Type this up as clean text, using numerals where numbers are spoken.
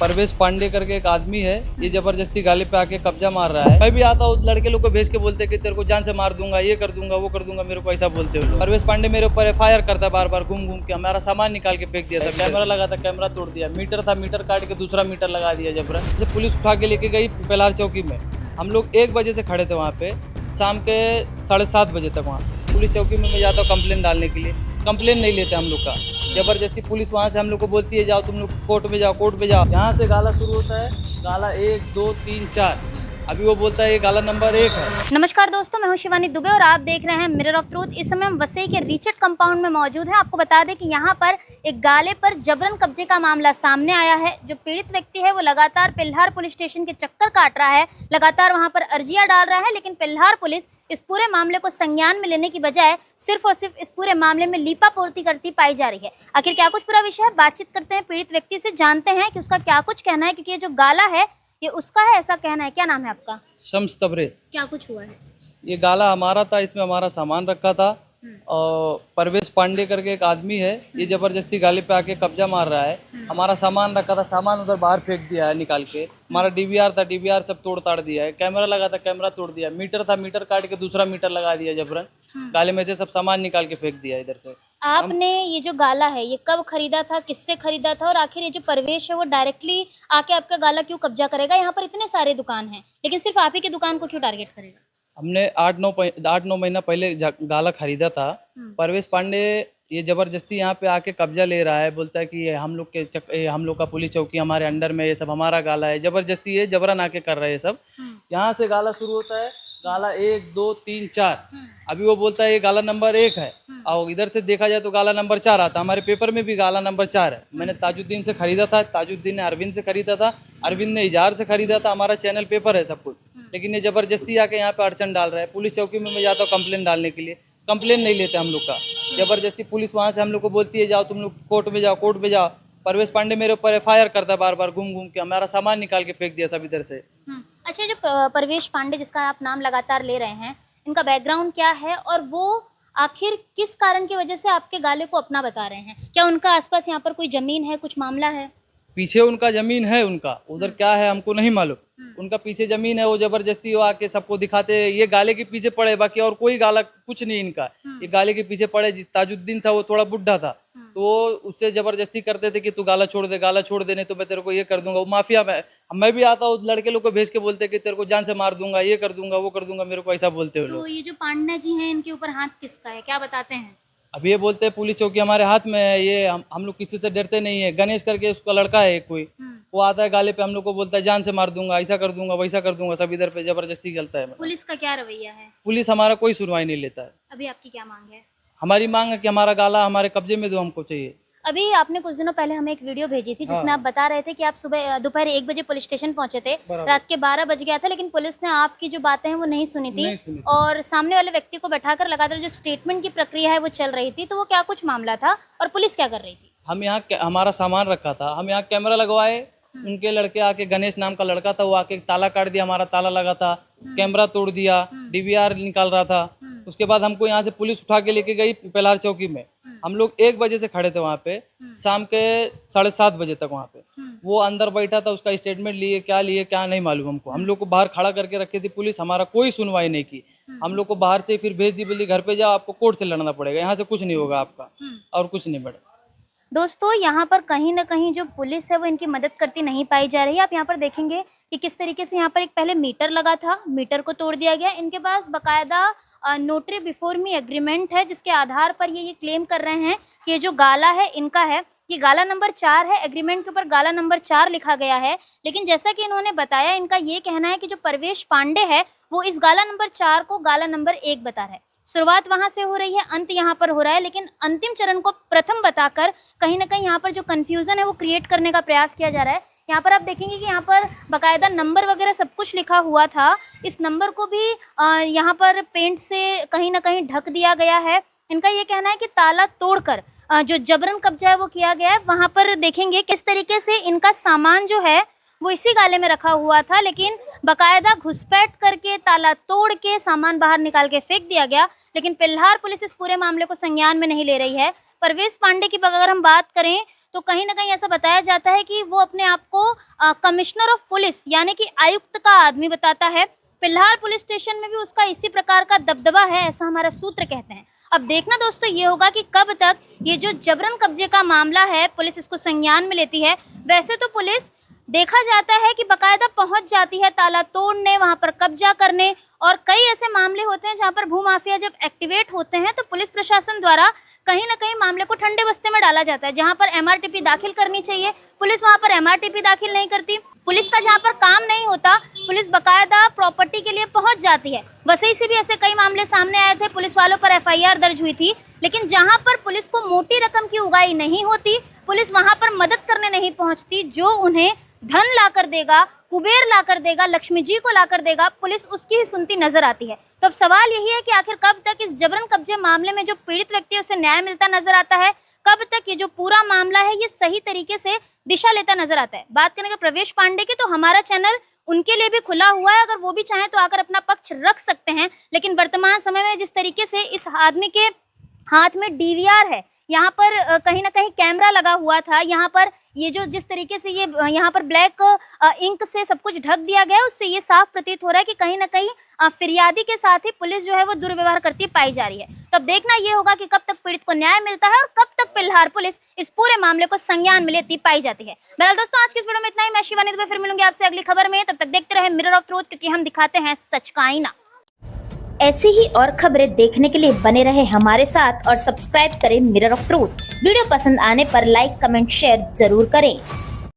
परवेश पांडे करके एक आदमी है, ये जबरदस्ती गाले पे आके कब्जा मार रहा है। मैं भी आता हूँ, लड़के लोग को भेज के बोलते कि तेरे को जान से मार दूंगा, ये कर दूंगा, वो कर दूंगा, मेरे को ऐसा बोलते हो। परवेश पांडे मेरे ऊपर एफआईआर करता है, बार बार घूम घूम के हमारा सामान निकाल के फेंक दिया था। कैमरा लगा था, कैमरा तोड़ दिया। मीटर था, मीटर काट के दूसरा मीटर लगा दिया। जबरन पुलिस उठा के लेके गई पेलार चौकी में। हम लोग 1 बजे से खड़े थे वहाँ पे, शाम के 7:30 बजे तक वहाँ पुलिस चौकी में मैं जाता हूँ कंप्लेन डालने के लिए। कंप्लेन नहीं लेते हम लोग का। जबरदस्ती पुलिस वहाँ से हम लोग को बोलती है जाओ तुम लोग कोर्ट में जाओ, कोर्ट में जाओ। यहाँ से गाला शुरू होता है, गाला 1 2 3 4। अभी वो बोलता है ये गाला नंबर 1 है। नमस्कार दोस्तों, मैं हूं शिवानी दुबे और आप देख रहे हैं मिरर ऑफ ट्रूथ। इस समय हम वसई के रीचट कंपाउंड में मौजूद हैं। आपको बता दें कि यहाँ पर एक गाले पर जबरन कब्जे का मामला सामने आया है। जो पीड़ित व्यक्ति है वो लगातार पिल्हार पुलिस स्टेशन के चक्कर काट रहा है, लगातार वहाँ पर अर्जियां डाल रहा है, लेकिन पिल्हार पुलिस इस पूरे मामले को संज्ञान में लेने की बजाय सिर्फ और सिर्फ इस पूरे मामले में लीपापोती करती पाई जा रही है। आखिर क्या कुछ पूरा विषय है, बातचीत करते हैं पीड़ित व्यक्ति से, जानते हैं कि उसका क्या कुछ कहना है, क्योंकि ये जो गाला है ये उसका है, ऐसा कहना है। क्या नाम है आपका? शम्स तबरे। क्या कुछ हुआ है? ये गाला हमारा था, इसमें हमारा सामान रखा था। और परवेश पांडे करके एक आदमी है, ये जबरदस्ती गाले पे आके कब्जा मार रहा है। हमारा सामान रखा था, सामान उधर बाहर फेंक दिया है निकाल के। हमारा डीवीआर था, डीवीआर सब तोड़ ताड़ दिया है। कैमरा लगा था, कैमरा तोड़ दिया। मीटर था, मीटर काट के दूसरा मीटर लगा दिया। जबरन गाले में से सब सामान निकाल के फेंक दिया इधर से। आपने ये जो गाला है ये कब खरीदा था, किससे खरीदा था, और आखिर ये जो परवेश है वो डायरेक्टली आके आपका गाला क्यों कब्जा करेगा? यहाँ पर इतने सारे दुकान हैं, लेकिन सिर्फ आप ही की दुकान को क्यों टारगेट करेगा? हमने 8-9 महीना पहले गाला खरीदा था। परवेश पांडे ये जबरदस्ती यहाँ पे आके कब्जा ले रहा है, बोलता है कि ये हम लोग का पुलिस चौकी हमारे अंडर में, ये सब हमारा गाला है। जबरदस्ती ये जबरन आके कर रहा है ये सब। यहाँ से गाला शुरू होता है, गाला 1 2 3 4। अभी वो बोलता है ये गाला नंबर 1 है, और इधर से देखा जाए तो गाला नंबर 4 आता। हमारे पेपर में भी गाला नंबर 4 है। मैंने ताजुद्दीन से खरीदा था, ताजुद्दीन ने अरविंद से खरीदा था, अरविंद ने इजार से खरीदा था। हमारा चैनल पेपर है सब कुछ, लेकिन ये जबरदस्ती आके यहाँ पे अड़चन डाल रहा है। पुलिस चौकी में मैं जाता हूँ कंप्लेन डालने के लिए। कंप्लेन नहीं लेते हम लोग का। जबरदस्ती पुलिस वहाँ से हम लोग को बोलती है जाओ तुम लोग कोर्ट में जाओ, कोर्ट में जाओ। परवेश पांडे मेरे ऊपर एफआईआर करता है, बार बार घूम घूम के हमारा सामान निकाल के फेंक दिया सब इधर से। अच्छा, जो परवेश पांडे जिसका आप नाम लगातार ले रहे हैं, इनका बैकग्राउंड क्या है और वो आखिर किस कारण की वजह से आपके गाले को अपना बता रहे हैं? क्या उनका आसपास यहाँ पर कोई जमीन है, कुछ मामला है? पीछे उनका जमीन है, उनका उधर क्या है हमको नहीं मालूम। उनका पीछे जमीन है, वो जबरदस्ती वो आके सबको दिखाते हैं ये गाले के पीछे पड़े, बाकी और कोई गाला कुछ नहीं इनका। ये गाले के पीछे पड़े। जिस ताजुद्दीन था वो थोड़ा बुढ़ा था, तो वो उससे जबरदस्ती करते थे कि तू गाला छोड़ दे, गाला छोड़ दे, नहीं तो मैं तेरे को ये कर दूंगा। वो माफिया में। मैं भी आता हूँ, लड़के लोग को भेज के बोलते कि तेरे को जान से मार दूंगा, ये कर दूंगा, वो कर दूंगा, मेरे को ऐसा बोलते हो लोग। तो ये जो पांडे जी हैं, इनके ऊपर हाथ किसका है, क्या बताते हैं? अब ये बोलते हैं पुलिस चौकी हमारे हाथ में है, ये हम लोग किसी से डरते नहीं है। गणेश करके उसका लड़का है कोई, वो आता है गाले पे हम लोग को बोलता है जान से मार दूंगा, ऐसा कर दूंगा, वैसा कर दूंगा। सब इधर पे जबरदस्ती चलता है। पुलिस का क्या रवैया है? पुलिस हमारा कोई सुनवाई नहीं लेता है। अभी आपकी क्या मांग है? हमारी मांग है कि हमारा गाला हमारे कब्जे में दो, हमको चाहिए। अभी आपने कुछ दिनों पहले हमें एक वीडियो भेजी थी जिसमें आप बता रहे थे कि आप दोपहर 1 बजे पुलिस स्टेशन पहुंचे थे, रात के 12 बज गया था, लेकिन पुलिस ने आपकी जो बातें हैं वो नहीं सुनी थी और सामने वाले व्यक्ति को बैठाकर लगातार जो स्टेटमेंट की प्रक्रिया है वो चल रही थी। तो वो क्या कुछ मामला था और पुलिस क्या कर रही थी? हम यहाँ हमारा सामान रखा था, हम यहाँ कैमरा लगवाए। उनके लड़के आके, गणेश नाम का लड़का था, वो आके ताला काट दिया, हमारा ताला लगा था, कैमरा तोड़ दिया, डीवीआर निकाल रहा था। उसके बाद हमको यहाँ से पुलिस उठा के लेके गई पेलार चौकी में। हम लोग 1 बजे से खड़े थे वहाँ पे, शाम के 7:30 बजे तक वहाँ पे। वो अंदर बैठा था, उसका स्टेटमेंट लिए क्या नहीं मालूम हमको। हम लोग को बाहर खड़ा करके रखी थी पुलिस, हमारा कोई सुनवाई नहीं की। हम लोग को बाहर से फिर भेज दी, बोली घर पे जाओ, आपको कोर्ट से लड़ना पड़ेगा, यहाँ से कुछ नहीं होगा आपका, और कुछ नहीं मैडम। दोस्तों, यहाँ पर कहीं ना कहीं जो पुलिस है वो इनकी मदद करती नहीं पाई जा रही है। आप यहाँ पर देखेंगे कि किस तरीके से यहाँ पर एक पहले मीटर लगा था, मीटर को तोड़ दिया गया। इनके पास बकायदा नोटरी बिफोर मी एग्रीमेंट है, जिसके आधार पर ये क्लेम कर रहे हैं कि ये जो गाला है इनका है। ये गाला नंबर 4 है, एग्रीमेंट के ऊपर गाला नंबर 4 लिखा गया है। लेकिन जैसा कि इन्होंने बताया, इनका ये कहना है कि जो परवेश पांडे है वो इस गाला नंबर 4 को गाला नंबर 1 बता रहा है। शुरुआत वहां से हो रही है, अंत यहाँ पर हो रहा है, लेकिन अंतिम चरण को प्रथम बताकर कहीं ना कहीं यहाँ पर जो कंफ्यूजन है वो क्रिएट करने का प्रयास किया जा रहा है। यहाँ पर आप देखेंगे कि यहाँ पर बकायदा नंबर वगैरह सब कुछ लिखा हुआ था। इस नंबर को भी यहाँ पर पेंट से कहीं ना कहीं ढक दिया गया है। इनका ये कहना है कि ताला तोड़कर जो जबरन कब्जा है वो किया गया है। वहां पर देखेंगे किस तरीके से इनका सामान जो है वो इसी गाले में रखा हुआ था, लेकिन बकायदा घुसपैठ करके ताला तोड़ के सामान बाहर निकाल के फेंक दिया गया। लेकिन पिल्हार पुलिस इस पूरे मामले को संज्ञान में नहीं ले रही है। परवेश पांडे की अगर हम बात करें तो कहीं ना कहीं ऐसा बताया जाता है कि वो अपने आप को कमिश्नर ऑफ पुलिस यानी कि आयुक्त का आदमी बताता है। पिल्हार पुलिस स्टेशन में भी उसका इसी प्रकार का दबदबा है, ऐसा हमारा सूत्र कहते हैं। अब देखना दोस्तों ये होगा कि कब तक ये जो जबरन कब्जे का मामला है पुलिस इसको संज्ञान में लेती है। वैसे तो पुलिस देखा जाता है कि बकायदा पहुंच जाती है ताला तोड़ने, वहां पर कब्जा करने, और कई ऐसे मामले होते हैं जहां पर भूमाफिया जब एक्टिवेट होते हैं तो पुलिस प्रशासन द्वारा कहीं ना कहीं मामले को ठंडे बस्ते में डाला जाता है। जहां पर एमआरटीपी दाखिल करनी चाहिए पुलिस वहां पर एमआरटीपी दाखिल नहीं करती। पुलिस का जहां पर काम नहीं होता पुलिस बकायदा प्रॉपर्टी के लिए पहुंच जाती है। वसई से भी ऐसे कई मामले सामने आए थे, पुलिस वालों पर एफआईआर दर्ज हुई थी, लेकिन जहां पर पुलिस को मोटी रकम की उगाई नहीं होती पुलिस वहां पर मदद करने नहीं पहुंचती। जो उन्हें धन लाकर देगा, कुबेर लाकर देगा, लक्ष्मी जी को लाकर देगा, पुलिस उसकी ही सुनती नजर आती है। तो अब सवाल यही है कि आखिर कब तक इस जबरन कब्जे मामले में जो पीड़ित व्यक्ति है उसे न्याय मिलता नजर आता है, कब तक ये जो पूरा मामला है ये सही तरीके से दिशा लेता नजर आता है। बात करेंगे प्रवेश पांडे की, तो हमारा चैनल उनके लिए भी खुला हुआ है, अगर वो भी चाहें तो आकर अपना पक्ष रख सकते हैं। लेकिन वर्तमान समय में जिस तरीके से इस आदमी के हाथ में डीवीआर है, यहाँ पर कहीं ना कहीं कैमरा लगा हुआ था, यहाँ पर ये जो जिस तरीके से ये यहाँ पर ब्लैक इंक से सब कुछ ढक दिया गया है, उससे ये साफ प्रतीत हो रहा है कि कहीं ना कहीं फिरियादी के साथ ही पुलिस जो है वो दुर्व्यवहार करती पाई जा रही है। तो अब देखना ये होगा कि कब तक पीड़ित को न्याय मिलता है और कब तक पिल्हार पुलिस इस पूरे मामले को संज्ञान में लेती पाई जाती है। बहरहाल दोस्तों आज की इस वीडियो में इतना ही। मैं शिवानी दुबे फिर मिलूंगी आपसे अगली खबर में, तब तक देखते रहे मिरर ऑफ ट्रूथ, क्योंकि हम दिखाते हैं सच का आईना। ऐसी ही और खबरें देखने के लिए बने रहे हमारे साथ और सब्सक्राइब करें मिरर ऑफ ट्रूथ। वीडियो पसंद आने पर लाइक, कमेंट, शेयर जरूर करें।